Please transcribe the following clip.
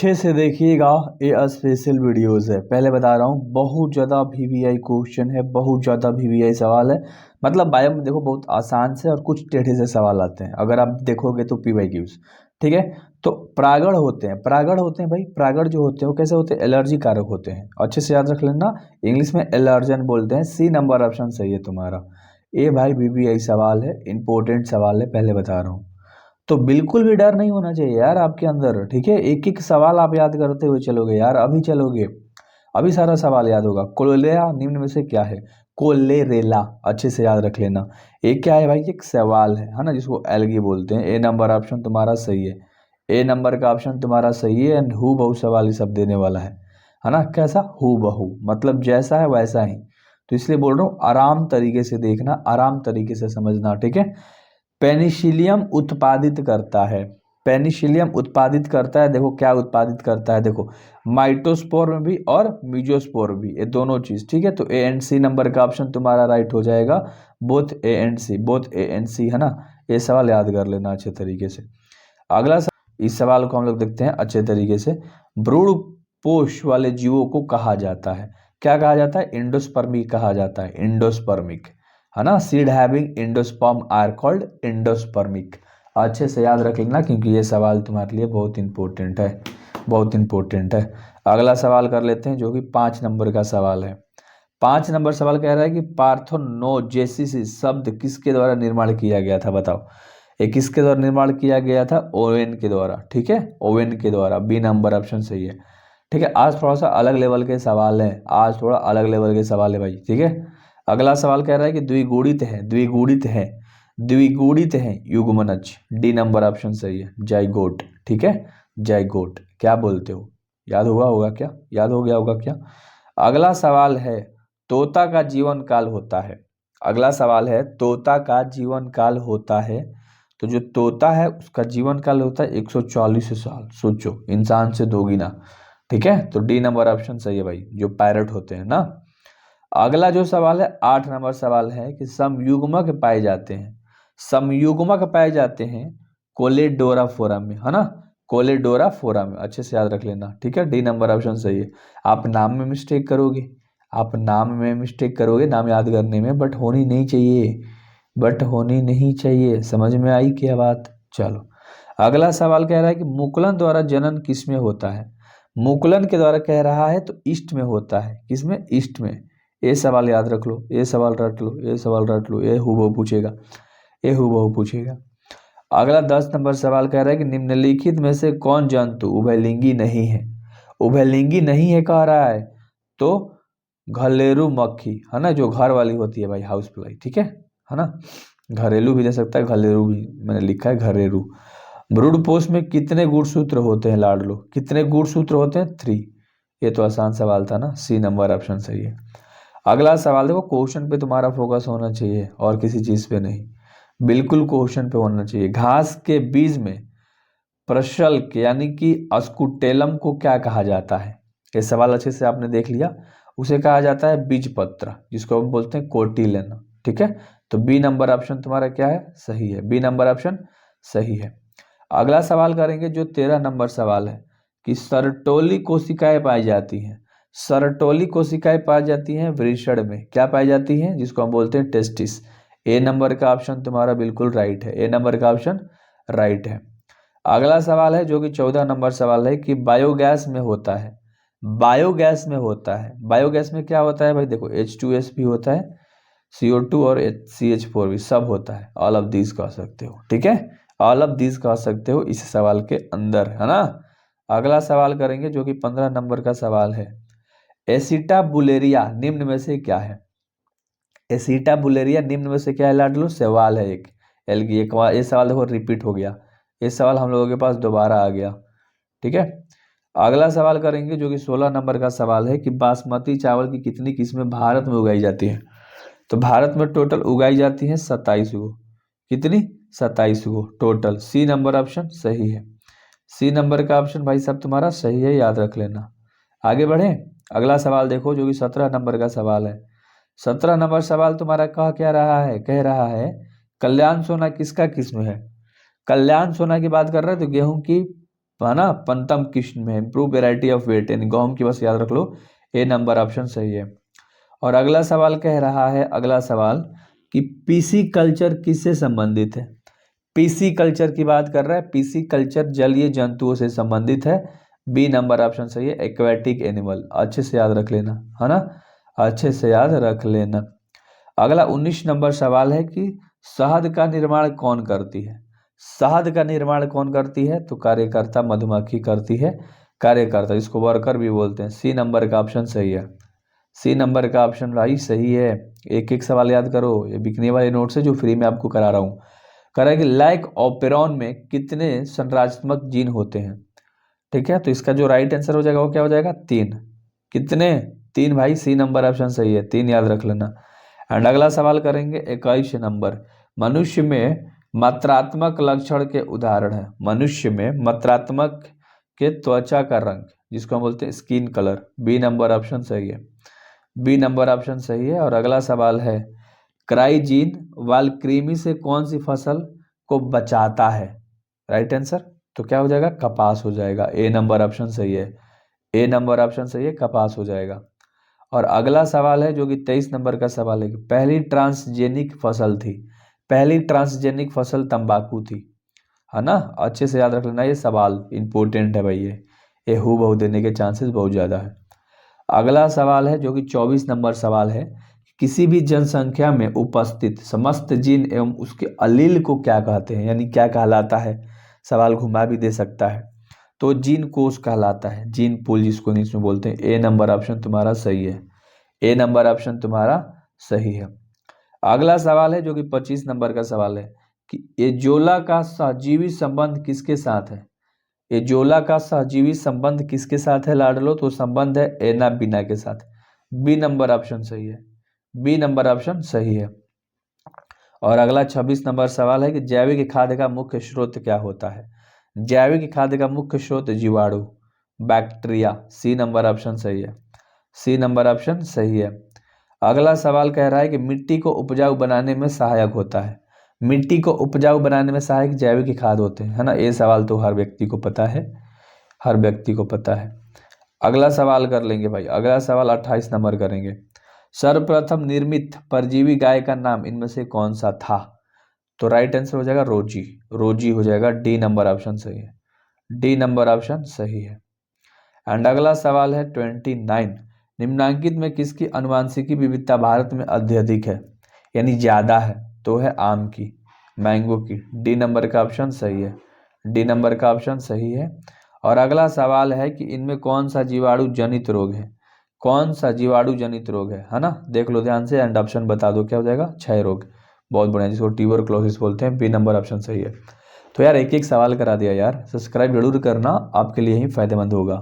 अच्छे से देखिएगा, ये स्पेशल वीडियोस है। पहले बता रहा हूँ, बहुत ज़्यादा वीवीआई क्वेश्चन है, बहुत ज़्यादा वीवीआई सवाल है। मतलब बायो में देखो बहुत आसान से और कुछ टेढ़े से सवाल आते हैं। अगर आप देखोगे तो पीवाईक्यूज, ठीक है। तो प्रागड़ होते हैं, भाई प्रागड़ जो होते हैं वो कैसे होते हैं? एलर्जी कारक होते हैं। अच्छे से याद रख लेना, इंग्लिश में एलर्जन बोलते हैं। सी नंबर ऑप्शन सही है तुम्हारा। ये भाई वीवीआई सवाल है, इंपॉर्टेंट सवाल है, पहले बता रहा हूँ। तो बिल्कुल भी डर नहीं होना चाहिए यार आपके अंदर, ठीक है। एक एक सवाल आप याद करते हुए चलोगे यार, अभी चलोगे अभी सारा सवाल याद होगा। कोलेरा निम्न में से क्या है? कोलेरेला, अच्छे से याद रख लेना। एक क्या है भाई? एक सवाल है ना, जिसको एलगी बोलते हैं। ए नंबर ऑप्शन तुम्हारा सही है। ए नंबर का ऑप्शन तुम्हारा सही है। एंड हु बहु सवाल ही सब देने वाला है ना। कैसा? हु बहु, मतलब जैसा है वैसा ही। तो इसलिए बोल रहा हूँ, आराम तरीके से देखना, आराम तरीके से समझना, ठीक है। पेनिसिलियम उत्पादित करता है, पेनिसिलियम उत्पादित करता है। देखो क्या उत्पादित करता है, देखो माइटोस्पोर में भी और मीजोस्पोर भी, ये दोनों चीज, ठीक है। तो ए एंड सी नंबर का ऑप्शन तुम्हारा राइट हो जाएगा। Both A and C, both A and C, है ना। ये सवाल याद कर लेना अच्छे तरीके से। अगला सवाल, इस सवाल को हम लोग देखते हैं अच्छे तरीके से। भ्रूण पोष वाले जीवों को कहा जाता है, क्या कहा जाता है? इंडोस्पर्मिक कहा जाता है, इंडोस्पर्मिक, है ना। Seed having endosperm are called endospermic. अच्छे से याद रख लेना, क्योंकि ये सवाल तुम्हारे लिए बहुत इंपॉर्टेंट है, बहुत इंपॉर्टेंट है। अगला सवाल कर लेते हैं, जो कि 5 नंबर का सवाल है। 5 नंबर सवाल कह रहा है कि पार्थेनोजेनेसिस शब्द किसके द्वारा निर्माण किया गया था? बताओ, ये किसके द्वारा निर्माण किया गया था? ओवेन के द्वारा, ठीक है, ओवेन के द्वारा। बी नंबर ऑप्शन सही है, ठीक है। आज थोड़ा सा अलग लेवल के सवाल है, आज थोड़ा अलग लेवल के सवाल है भाई, ठीक है। अगला सवाल कह रहा है कि द्विगुणित है, द्विगुणित है, द्विगुणित है युग्मनज। डी नंबर ऑप्शन सही है, जाइगोट, ठीक है, जाइगोट। क्या बोलते हो? याद हुआ होगा क्या? याद हो गया होगा क्या? अगला सवाल है, तोता का जीवन काल होता है। अगला सवाल है, तोता का जीवन काल होता है। तो जो तोता है उसका जीवन काल होता है 140 साल, सोचो, इंसान से दोगुना, ठीक है। तो डी नंबर ऑप्शन सही है भाई, जो पैरट होते हैं ना। अगला जो सवाल है, 8 नंबर सवाल है कि समयुग्मक पाए जाते हैं, समयुग्मक पाए जाते हैं कोलेडोरा फोरम में, है ना, कोलेडोरा फोरम में। अच्छे से याद रख लेना, ठीक है। डी नंबर ऑप्शन सही है। आप नाम में मिस्टेक करोगे, आप नाम में मिस्टेक करोगे, नाम याद करने में, बट होनी नहीं चाहिए, बट होनी नहीं चाहिए। समझ में आई क्या बात? चलो, अगला सवाल कह रहा है कि मुकुलन द्वारा जनन किसमें होता है? मुकुलन के द्वारा कह रहा है तो ईस्ट में होता है। किसमें? ईस्ट में। ये सवाल याद रख लो, ये सवाल रट लो, ये सवाल रट लो, ये हुबहू पूछेगा, ये हुबहू पूछेगा। अगला 10 नंबर सवाल कह रहा है कि निम्नलिखित में से कौन जंतु उभयलिंगी नहीं है? उभयलिंगी नहीं है कह रहा है, तो घरेलू मक्खी, है ना, जो घर वाली होती है भाई, हाउस फ्लाई, ठीक है ना। घरेलू भी दे सकता है, घरेलू भी मैंने लिखा है, घरेलू। भ्रूणपोष में कितने गुणसूत्र होते हैं लाडलो? कितने गुणसूत्र होते हैं? 3। ये तो आसान सवाल था ना, सी नंबर ऑप्शन सही है। अगला सवाल देखो, क्वेश्चन पे तुम्हारा फोकस होना चाहिए और किसी चीज पे नहीं, बिल्कुल क्वेश्चन पे होना चाहिए। घास के बीज में प्रशल्क यानी कि अस्कुटेलम को क्या कहा जाता है? ये सवाल अच्छे से आपने देख लिया। उसे कहा जाता है बीजपत्र, जिसको हम बोलते हैं कोटिलेन, ठीक है। तो बी नंबर ऑप्शन तुम्हारा क्या है? सही है, बी नंबर ऑप्शन सही है। अगला सवाल करेंगे, जो 13 नंबर सवाल है कि सरटोली कोशिकाएं पाई जाती हैं, सरटोली कोशिकाएं पाई जाती हैं वृषण में, क्या पाई जाती हैं? जिसको हम बोलते हैं टेस्टिस। ए नंबर का ऑप्शन तुम्हारा बिल्कुल राइट है, ए नंबर का ऑप्शन राइट है। अगला सवाल है, जो कि 14 नंबर सवाल है कि बायोगैस में होता है, बायोगैस में होता है, बायोगैस में क्या होता है भाई? देखो H2S भी होता है, CO2 और CH4 भी, सब होता है। ऑल ऑफ दिस कह सकते हो, ठीक है, ऑल ऑफ दिस कह सकते हो इस सवाल के अंदर, है ना। अगला सवाल करेंगे, जो कि 15 नंबर का सवाल है। एसिटाबुलेरिया निम्न में से क्या है? एसिटाबुलेरिया निम्न में से क्या है लाडलो? सवाल है एक, एलगी एक, ये सवाल देखो रिपीट हो गया, ये सवाल हम लोगों के पास दोबारा आ गया, ठीक है। अगला सवाल करेंगे, जो कि 16 नंबर का सवाल है कि बासमती चावल की कितनी किस्में भारत में उगाई जाती हैं? तो भारत में टोटल उगाई जाती हैं 27 गो। कितनी? 27 गो टोटल। सी नंबर ऑप्शन सही है, सी नंबर का ऑप्शन भाई सब तुम्हारा सही है, याद रख लेना। आगे बढ़े, अगला सवाल देखो, जो कि 17 नंबर का सवाल है। 17 नंबर सवाल तुम्हारा कह क्या रहा है? कह रहा है कल्याण सोना किसका किस्म है? कल्याण सोना की बात कर रहे हैं तो गेहूं की है ना, पंतम किस्म में, इम्प्रूव वेराइटी ऑफ वेट, यानी गेहूं की, बस याद रख लो ए नंबर ऑप्शन सही है। और अगला सवाल कह रहा है, अगला सवाल कि पीसी कल्चर किससे संबंधित है। पीसी कल्चर की बात कर रहा है, पीसी कल्चर जलीय जंतुओं से संबंधित है, बी नंबर ऑप्शन सही है, एक्वेटिक एनिमल। अच्छे से याद रख लेना, है ना, अच्छे से याद रख लेना। अगला 19 नंबर सवाल है कि शहद का निर्माण कौन करती है। शहद का निर्माण कौन करती है, तो कार्यकर्ता मधुमक्खी करती है, कार्यकर्ता, इसको वर्कर भी बोलते हैं। सी नंबर का ऑप्शन सही है, सी नंबर का ऑप्शन भाई सही है। एक एक सवाल याद करो, ये बिकने वाले नोट से जो फ्री में आपको करा रहा हूँ। कह रहा है कि लाइक ऑपेरॉन में कितने संरचनात्मक जीन होते हैं। ठीक है, तो इसका जो राइट आंसर हो जाएगा वो क्या हो जाएगा, 3। कितने, 3 भाई, सी नंबर ऑप्शन सही है, 3 याद रख लेना। एंड अगला सवाल करेंगे 21 नंबर, मनुष्य में मात्रात्मक लक्षण के उदाहरण है। मनुष्य में मात्रात्मक के त्वचा का रंग, जिसको हम बोलते हैं skin colour, B number option सही है, बी नंबर ऑप्शन सही है। और अगला सवाल है, क्राइजीन वालकृमि से कौन सी फसल को बचाता है। राइट आंसर तो क्या हो जाएगा, कपास हो जाएगा, ए नंबर ऑप्शन सही है, ए नंबर ऑप्शन सही है, कपास हो जाएगा। और अगला सवाल है जो कि 23 नंबर का सवाल है कि पहली ट्रांसजेनिक फसल थी। पहली ट्रांसजेनिक फसल तंबाकू थी, है ना, अच्छे से याद रख लेना, ये सवाल इंपॉर्टेंट है भाई, ये हु बहु देने के चांसेस बहुत ज़्यादा है। अगला सवाल है जो कि 24 नंबर सवाल है, किसी भी जनसंख्या में उपस्थित समस्त जीन एवं उसके अलील को क्या कहते हैं, यानी क्या कहलाता है। सवाल घुमा भी दे सकता है, तो जीन कोष कहलाता है, जीन पूल जिसको इंग्लिश में बोलते हैं। ए नंबर ऑप्शन तुम्हारा सही है, ए नंबर ऑप्शन तुम्हारा सही है। अगला सवाल है जो कि 25 नंबर का सवाल है कि एजोला का सहजीवी संबंध किसके साथ है। एजोला का सहजीवी संबंध किसके साथ है लाडलो, तो संबंध है एनाबीना के साथ, बी नंबर ऑप्शन सही है, बी नंबर ऑप्शन सही है। और अगला 26 नंबर सवाल है कि जैविक खाद्य का मुख्य स्रोत क्या होता है। जैविक खाद्य का मुख्य स्रोत जीवाणु, बैक्टीरिया, सी नंबर ऑप्शन सही है, सी नंबर ऑप्शन सही है। अगला सवाल कह रहा है कि मिट्टी को उपजाऊ बनाने में सहायक होता है। मिट्टी को उपजाऊ बनाने में सहायक जैविक खाद होते हैं, है ना, ये सवाल तो हर व्यक्ति को पता है, हर व्यक्ति को पता है। अगला सवाल कर लेंगे भाई, अगला सवाल 28 नंबर करेंगे, सर्वप्रथम निर्मित परजीवी गाय का नाम इनमें से कौन सा था। तो राइट आंसर हो जाएगा रोजी, रोजी हो जाएगा, डी नंबर ऑप्शन सही है, डी नंबर ऑप्शन सही है। एंड अगला सवाल है 29, निम्नांकित में किसकी अनुवांशिकी विविधता भारत में अत्यधिक है, यानी ज्यादा है, तो है आम की, मैंगो की, डी नंबर का ऑप्शन सही है, डी नंबर का ऑप्शन सही है। और अगला सवाल है कि इनमें कौन सा जीवाणु जनित रोग है, कौन सा जीवाणु जनित रोग है ना, देख लो ध्यान से एंड ऑप्शन बता दो क्या हो जाएगा, क्षय रोग, बहुत बढ़िया, जिसको ट्यूबरक्लोसिस बोलते हैं, बी नंबर ऑप्शन सही है। तो यार एक एक सवाल करा दिया यार, सब्सक्राइब जरूर करना, आपके लिए ही फायदेमंद होगा।